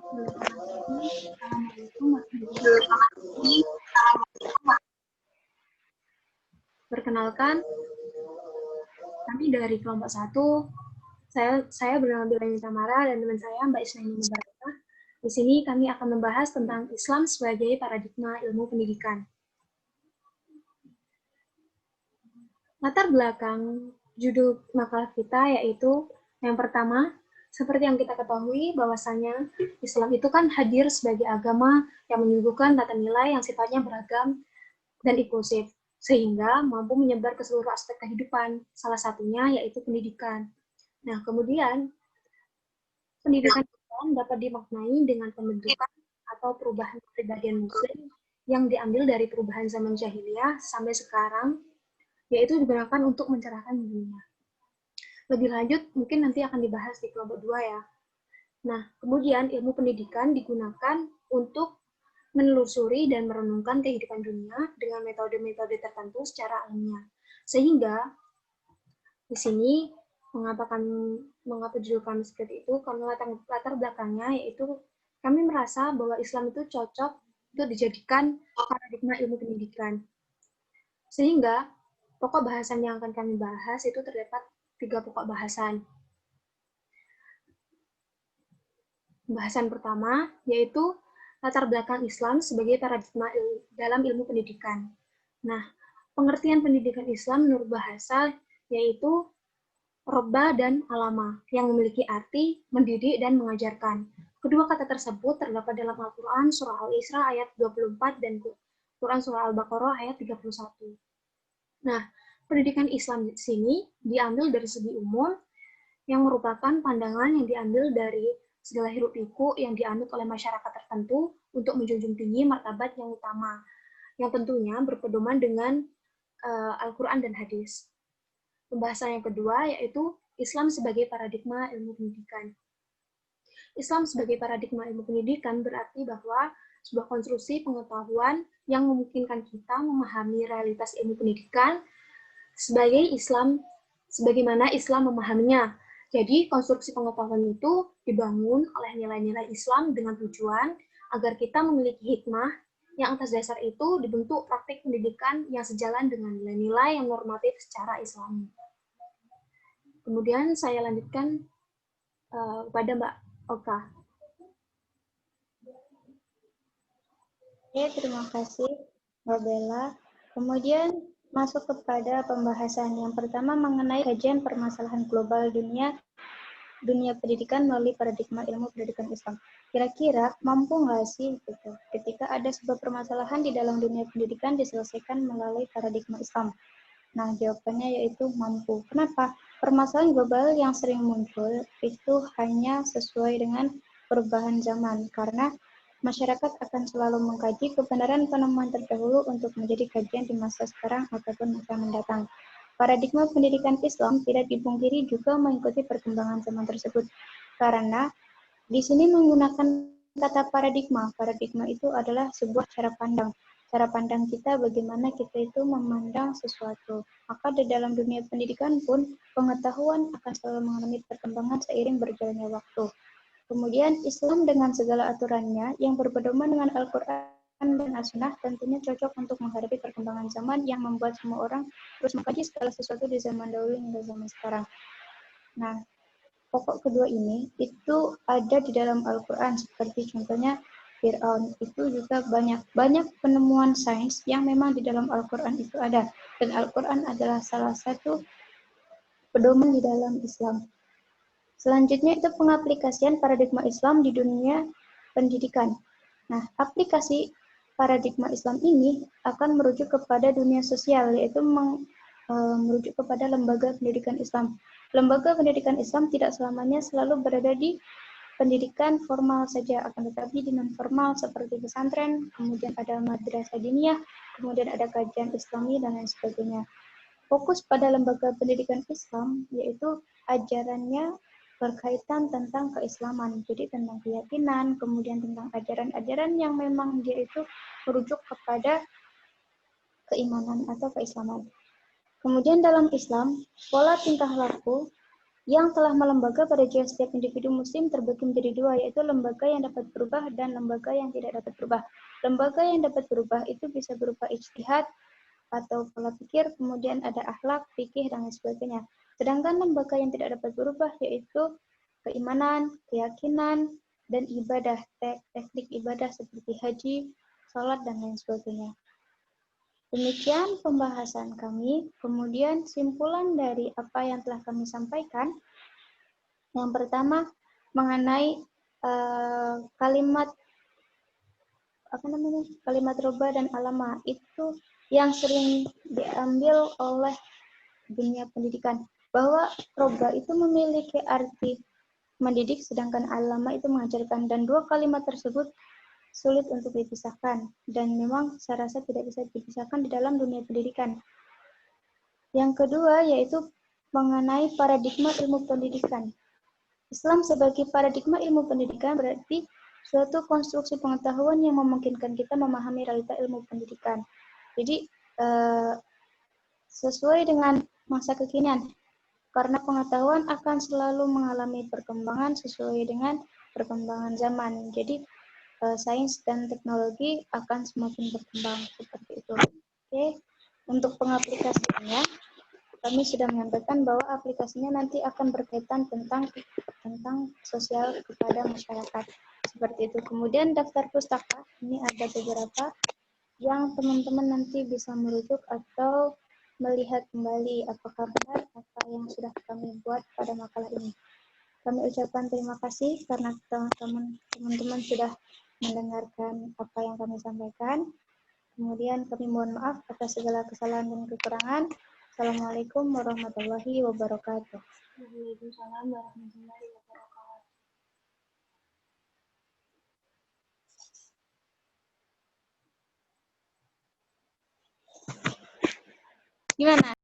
Assalamualaikum warahmatullahi wabarakatuh. Perkenalkan, kami dari kelompok 1. Saya bernama Bilani Tamara dan teman saya Mbak Isnaini Mubarakah. Di sini kami akan membahas tentang Islam sebagai paradigma ilmu pendidikan. Latar belakang judul makalah kita yaitu yang pertama, seperti yang kita ketahui bahwasanya Islam itu kan hadir sebagai agama yang menyuguhkan tata nilai yang sifatnya beragam dan inklusif, sehingga mampu menyebar ke seluruh aspek kehidupan, salah satunya yaitu pendidikan. Nah, kemudian pendidikan dapat dimaknai dengan pembentukan atau perubahan kepribadian muslim yang diambil dari perubahan zaman jahiliyah sampai sekarang, yaitu digunakan untuk mencerahkan dunia. Lebih lanjut, mungkin nanti akan dibahas di kelompok 2 ya. Nah, kemudian ilmu pendidikan digunakan untuk menelusuri dan merenungkan kehidupan dunia dengan metode-metode tertentu secara ilmiah. Sehingga di sini mengapa judul kami seperti itu? Karena latar belakangnya yaitu kami merasa bahwa Islam itu cocok untuk dijadikan paradigma ilmu pendidikan. Sehingga pokok bahasan yang akan kami bahas itu terdapat 3 pokok bahasan. Bahasan pertama yaitu latar belakang Islam sebagai paradigma dalam ilmu pendidikan. Nah, pengertian pendidikan Islam menurut bahasa yaitu robba dan alama yang memiliki arti mendidik dan mengajarkan. Kedua kata tersebut terdapat dalam Al-Quran surah Al-Isra ayat 24 dan Quran surah Al-Baqarah ayat 31. Nah, pendidikan Islam di sini diambil dari segi umum yang merupakan pandangan yang diambil dari segala hiruk pikuk yang dianut oleh masyarakat tertentu untuk menjunjung tinggi martabat yang utama, yang tentunya berpedoman dengan Al-Quran dan hadis. Pembahasan yang kedua yaitu Islam sebagai paradigma ilmu pendidikan. Islam sebagai paradigma ilmu pendidikan berarti bahwa sebuah konstruksi pengetahuan yang memungkinkan kita memahami realitas ilmu pendidikan sebagai Islam, sebagaimana Islam memahaminya. Jadi, konstruksi pengetahuan itu dibangun oleh nilai-nilai Islam dengan tujuan agar kita memiliki hikmah yang atas dasar itu dibentuk praktik pendidikan yang sejalan dengan nilai-nilai yang normatif secara Islami. Kemudian saya lanjutkan kepada Mbak Oka. Ya, terima kasih Mbak Bella. Kemudian masuk kepada pembahasan yang pertama mengenai kajian permasalahan global dunia pendidikan melalui paradigma ilmu pendidikan Islam. Kira-kira mampu nggak sih gitu, ketika ada sebuah permasalahan di dalam dunia pendidikan diselesaikan melalui paradigma Islam? Nah, jawabannya yaitu mampu. Kenapa? Permasalahan global yang sering muncul itu hanya sesuai dengan perubahan zaman, karena masyarakat akan selalu mengkaji kebenaran penemuan terdahulu untuk menjadi kajian di masa sekarang ataupun masa mendatang. Paradigma pendidikan Islam tidak dipungkiri juga mengikuti perkembangan zaman tersebut, karena di sini menggunakan kata paradigma. Paradigma itu adalah sebuah cara pandang. Cara pandang kita bagaimana kita itu memandang sesuatu. Maka di dalam dunia pendidikan pun pengetahuan akan selalu mengalami perkembangan seiring berjalannya waktu. Kemudian Islam dengan segala aturannya yang berpedoman dengan Al-Quran dan As-Sunnah tentunya cocok untuk menghadapi perkembangan zaman yang membuat semua orang terus mengkaji segala sesuatu di zaman dahulu hingga zaman sekarang. Nah, pokok kedua ini itu ada di dalam Al-Quran, seperti contohnya Fir'aun. Itu juga banyak penemuan sains yang memang di dalam Al-Quran itu ada. Dan Al-Quran adalah salah satu pedoman di dalam Islam. Selanjutnya itu pengaplikasian paradigma Islam di dunia pendidikan. Nah, aplikasi paradigma Islam ini akan merujuk kepada dunia sosial, yaitu merujuk kepada lembaga pendidikan Islam. Lembaga pendidikan Islam tidak selamanya selalu berada di pendidikan formal saja, akan tetapi di non-formal seperti pesantren, kemudian ada madrasah diniyah, kemudian ada kajian Islami, dan lain sebagainya. Fokus pada lembaga pendidikan Islam, yaitu ajarannya berkaitan tentang keislaman, jadi tentang keyakinan, kemudian tentang ajaran-ajaran yang memang dia itu merujuk kepada keimanan atau keislaman. Kemudian dalam Islam, pola tingkah laku yang telah melembaga pada jiwa setiap individu muslim terbagi menjadi dua, yaitu lembaga yang dapat berubah dan lembaga yang tidak dapat berubah. Lembaga yang dapat berubah itu bisa berupa ijtihad atau pola pikir, kemudian ada akhlak, fikih, dan lain sebagainya. Sedangkan lembaga yang tidak dapat berubah yaitu keimanan, keyakinan, dan ibadah, teknik ibadah seperti haji, sholat, dan lain sebagainya. Demikian pembahasan kami. Kemudian simpulan dari apa yang telah kami sampaikan. Yang pertama mengenai kalimat kalimat roba dan alama itu yang sering diambil oleh dunia pendidikan, bahwa roba itu memiliki arti mendidik, sedangkan alama itu mengajarkan, dan dua kalimat tersebut sulit untuk dipisahkan, dan memang saya rasa tidak bisa dipisahkan di dalam dunia pendidikan. Yang kedua yaitu mengenai paradigma ilmu pendidikan. Islam sebagai paradigma ilmu pendidikan berarti suatu konstruksi pengetahuan yang memungkinkan kita memahami realita ilmu pendidikan. Jadi sesuai dengan masa kekinian, karena pengetahuan akan selalu mengalami perkembangan sesuai dengan perkembangan zaman. Jadi sains dan teknologi akan semakin berkembang seperti itu. Oke, untuk pengaplikasiannya, kami sudah menyampaikan bahwa aplikasinya nanti akan berkaitan tentang sosial kepada masyarakat. Seperti itu. Kemudian daftar pustaka, ini ada beberapa yang teman-teman nanti bisa merujuk atau melihat kembali apakah benar apa yang sudah kami buat pada makalah ini. Kami ucapkan terima kasih karena teman-teman sudah mendengarkan apa yang kami sampaikan. Kemudian kami mohon maaf atas segala kesalahan dan kekurangan. Assalamualaikum warahmatullahi wabarakatuh. Waalaikumsalam warahmatullahi wabarakatuh. Gimana?